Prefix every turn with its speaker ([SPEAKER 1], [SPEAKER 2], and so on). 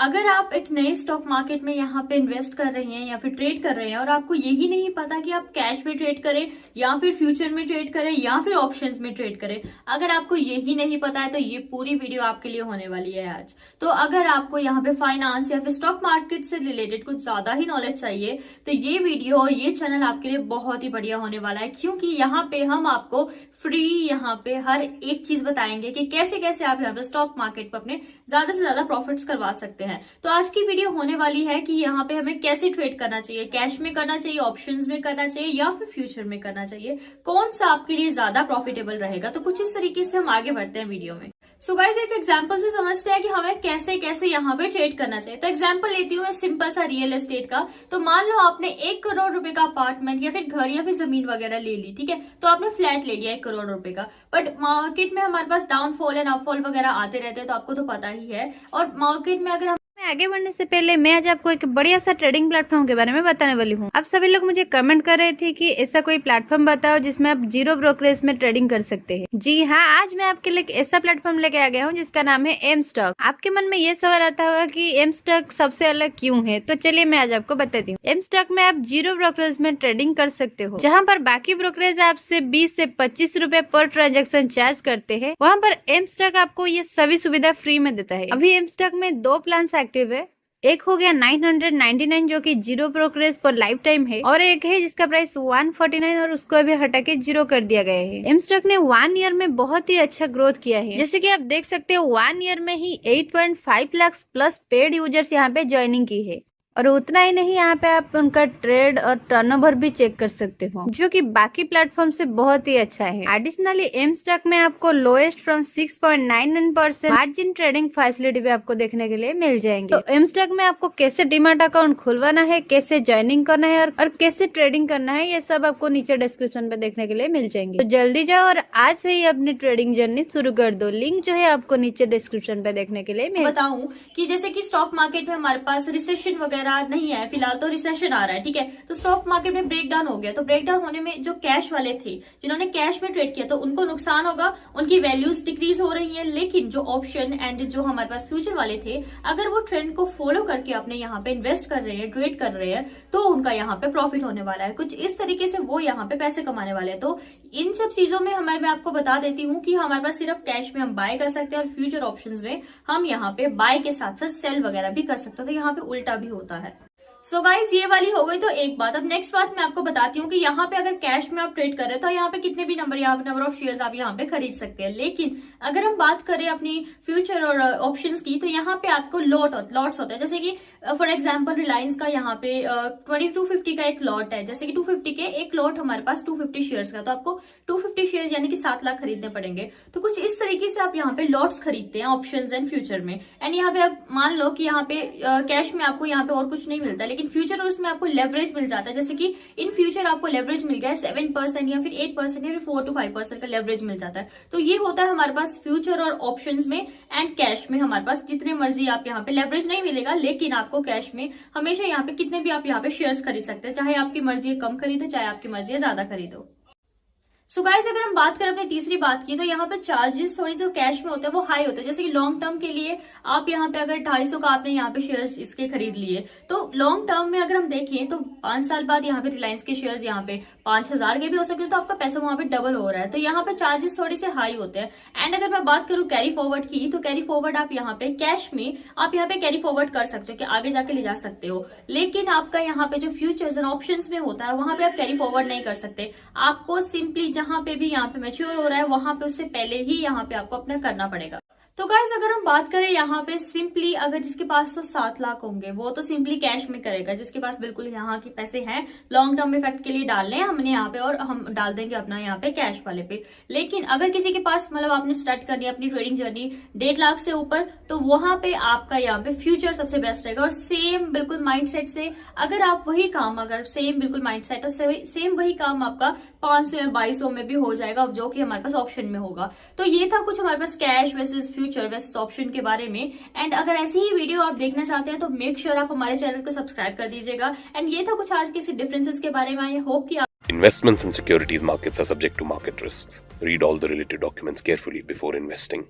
[SPEAKER 1] अगर आप एक नए स्टॉक मार्केट में यहाँ पे इन्वेस्ट कर रहे हैं या फिर ट्रेड कर रहे हैं और आपको यही नहीं पता कि आप कैश में ट्रेड करें या फिर फ्यूचर में ट्रेड करें या फिर ऑप्शंस में ट्रेड करें, अगर आपको यही नहीं पता है तो ये पूरी वीडियो आपके लिए होने वाली है आज। तो अगर आपको यहाँ पे फाइनेंस या फिर स्टॉक मार्केट से रिलेटेड कुछ ज्यादा ही नॉलेज चाहिए तो ये वीडियो और ये चैनल आपके लिए बहुत ही बढ़िया होने वाला है, क्योंकि यहाँ पे हम आपको फ्री यहाँ पे हर एक चीज बताएंगे कि कैसे कैसे आप यहाँ पे स्टॉक मार्केट पर अपने ज्यादा से ज्यादा प्रॉफिट्स करवा सकते हैं। तो आज की वीडियो होने वाली है कि यहाँ पे हमें कैसे ट्रेड करना चाहिए, कैश में करना चाहिए, ऑप्शंस में करना चाहिए या फिर फ्यूचर में करना चाहिए, कौन सा आपके लिए ज्यादा प्रॉफिटेबल रहेगा। तो कुछ इस तरीके से हम आगे बढ़ते हैं वीडियो में। सो गाइस, एक एग्जांपल से समझते हैं कि हमें कैसे कैसे यहाँ पे ट्रेड करना चाहिए। तो एग्जांपल लेती हूँ मैं सिंपल सा रियल एस्टेट का। तो मान लो आपने 1 करोड़ रुपए का अपार्टमेंट या फिर घर या फिर जमीन वगैरह ले ली, ठीक है। तो आपने फ्लैट ले लिया 1 करोड़ रुपए का, बट मार्केट में हमारे पास डाउनफॉल एंड अपफॉल वगैरह आते रहते हैं, तो आपको तो पता ही है। और मार्केट में अगर
[SPEAKER 2] आगे बढ़ने से पहले मैं आज आपको एक बढ़िया सा ट्रेडिंग प्लेटफॉर्म के बारे में बताने वाली हूँ। आप सभी लोग मुझे कमेंट कर रहे थे कि ऐसा कोई प्लेटफॉर्म बताओ जिसमें आप जीरो ब्रोकरेज में ट्रेडिंग कर सकते हैं। जी हाँ, आज मैं आपके लिए ऐसा प्लेटफॉर्म लेके आ गया हूँ जिसका नाम है एम स्टॉक। आपके मन में ये सवाल आता होगा कि एम स्टॉक सबसे अलग क्यों है, तो चलिए मैं आज आपको बताती हूँ। एम स्टॉक में आप जीरो ब्रोकरेज में ट्रेडिंग कर सकते हो। जहाँ पर बाकी ब्रोकरेज आपसे 20 से 25 रुपए पर ट्रांजेक्शन चार्ज करते हैं, वहाँ पर एम स्टॉक आपको ये सभी सुविधा फ्री में देता है। अभी एम स्टॉक में 2 प्लान एक्टिव है। एक हो गया 999 जो कि जीरो ब्रोकरेज पर लाइफ टाइम है, और एक है जिसका प्राइस 149 और उसको अभी हटा के जीरो कर दिया गया है। एम स्टॉक ने 1 ईयर में बहुत ही अच्छा ग्रोथ किया है। जैसे कि आप देख सकते हो 1 ईयर में ही 8.5 लाख प्लस पेड यूजर्स यहाँ पे ज्वाइनिंग की है। और उतना ही नहीं, यहाँ पे आप उनका ट्रेड और टर्नओवर भी चेक कर सकते हो, जो कि बाकी प्लेटफॉर्म से बहुत ही अच्छा है। एडिशनली एम स्टॉक में आपको lowest from 6.99% margin trading facility भी आपको देखने के लिए मिल जाएंगे। तो एम स्टॉक में आपको कैसे डीमैट अकाउंट खुलवाना है, कैसे ज्वाइनिंग करना है और कैसे ट्रेडिंग करना है, ये सब आपको नीचे डिस्क्रिप्शन पे देखने के लिए मिल जाएंगे। तो जल्दी जाओ और आज से ही अपनी ट्रेडिंग जर्नी शुरू कर दो। लिंक जो है आपको नीचे डिस्क्रिप्शन पे देखने के लिए मिल।
[SPEAKER 1] बताऊं कि जैसे कि स्टॉक मार्केट में हमारे पास रिसेशन वगैरह नहीं है, फिलहाल तो रिसेशन आ रहा है, ठीक है। तो स्टॉक मार्केट में ब्रेक डाउन हो गया, तो ब्रेक डाउन होने में जो कैश वाले थे, जिन्होंने कैश में ट्रेड किया, तो उनको नुकसान होगा, उनकी वैल्यूज डिक्रीज हो रही है। लेकिन जो ऑप्शन एंड जो हमारे पास फ्यूचर वाले थे, अगर वो ट्रेंड को फॉलो करके अपने यहाँ पे इन्वेस्ट कर रहे हैं, ट्रेड कर रहे हैं, तो उनका यहाँ पे प्रॉफिट होने वाला है। कुछ इस तरीके से वो यहाँ पे पैसे कमाने वाले हैं। तो इन सब चीजों में मैं आपको बता देती हूँ कि हमारे पास सिर्फ कैश में हम बाय कर सकते हैं और फ्यूचर ऑप्शंस में हम यहाँ पे बाय के साथ साथ सेल वगैरह भी कर सकते हो। तो यहाँ पे उल्टा भी होता है। सो गाइज, ये वाली हो गई तो एक बात। अब नेक्स्ट बात मैं आपको बताती हूँ कि यहाँ पे अगर कैश में आप ट्रेड कर रहे हो तो यहाँ पे कितने भी नंबर ऑफ शेयर्स आप यहाँ पे खरीद सकते हैं। लेकिन अगर हम बात करें अपनी फ्यूचर और ऑप्शंस की, तो यहाँ पे आपको लॉट्स होता है। जैसे कि फॉर एग्जांपल रिलायंस का यहाँ पे 2250 का एक लॉट है। जैसे कि 250 के एक लॉट हमारे पास 250 शेयर्स का, तो आपको 250 शेयर्स यानी कि 7 लाख खरीदने पड़ेंगे। तो कुछ इस तरीके से आप यहाँ पे लॉट्स खरीदते हैं ऑप्शंस एंड फ्यूचर में। एंड यहाँ पे आप मान लो कि यहाँ पे कैश में आपको यहाँ पे और कुछ नहीं मिलता, लेकिन फ्यूचर और उसमें आपको लेवरेज मिल जाता है। जैसे कि इन फ्यूचर आपको लेवरेज मिल गया 7% या फिर 8% या फिर 4 to 5% का लेवरेज मिल जाता है। तो ये होता है हमारे पास फ्यूचर और ऑप्शंस में। एंड कैश में हमारे पास जितने मर्जी आप यहाँ पे लेवरेज नहीं मिलेगा, लेकिन आपको कैश में हमेशा यहाँ पे कितने भी आप यहाँ पे शेयर्स खरीद सकते हैं, चाहे आपकी मर्जी है कम खरीदो, चाहे आपकी मर्जी है ज्यादा खरीदो। सो गाइस, अगर हम बात करें अपनी तीसरी बात की, तो यहाँ पे चार्जेस थोड़ी जो कैश में होते हैं वो हाई होते हैं। जैसे कि लॉन्ग टर्म के लिए आप यहाँ पे अगर 250 का आपने यहाँ पे शेयर्स इसके खरीद लिए, तो लॉन्ग टर्म में अगर हम देखें तो 5 साल बाद यहाँ पे रिलायंस के शेयर्स यहाँ पे 5000 के भी हो सकते हैं, तो आपका पैसा वहां पे डबल हो रहा है। तो यहाँ पे चार्जेस थोड़े से हाई होते हैं। एंड अगर मैं बात करूँ कैरी फॉरवर्ड की, तो कैरी फॉरवर्ड आप यहाँ पे कैश में आप यहाँ पे कैरी फॉरवर्ड कर सकते हो कि आगे जाके ले जा सकते हो। लेकिन आपका यहाँ पे जो फ्यूचर्स एंड ऑप्शंस में होता है, वहां पे आप कैरी फॉरवर्ड नहीं कर सकते। आपको सिंपली जहां पे भी यहाँ पे मैच्योर हो रहा है, वहां पे उससे पहले ही यहाँ पे आपको अपना करना पड़ेगा। तो गाइस, अगर हम बात करें यहाँ पे सिंपली, अगर जिसके पास तो 7 लाख होंगे वो तो सिंपली कैश में करेगा। जिसके पास बिल्कुल यहाँ के पैसे हैं लॉन्ग टर्म इफेक्ट के लिए डालने हैं हमने यहाँ पे, और हम डाल देंगे अपना यहाँ पे कैश वाले पे। लेकिन अगर किसी के पास मतलब आपने स्टार्ट करनी है अपनी ट्रेडिंग जर्नी 1.5 लाख से ऊपर, तो वहां पे आपका यहाँ पे फ्यूचर सबसे बेस्ट रहेगा। और सेम बिल्कुल माइंडसेट से अगर आप वही काम, अगर सेम बिल्कुल माइंडसेट और सेम वही काम आपका 500 या 2200 में भी हो जाएगा, जो कि हमारे पास ऑप्शन में होगा। तो ये था कुछ हमारे पास cash versus future versus option के बारे में। एंड अगर ऐसी ही वीडियो आप देखना चाहते हैं तो मेक श्योर आप हमारे चैनल को सब्सक्राइब कर दीजिएगा। एंड ये था कुछ आज के डिफरेंसेस के बारे में। आई होप कि
[SPEAKER 3] Investments in securities markets are subject to market risks. Read all the related documents carefully before investing.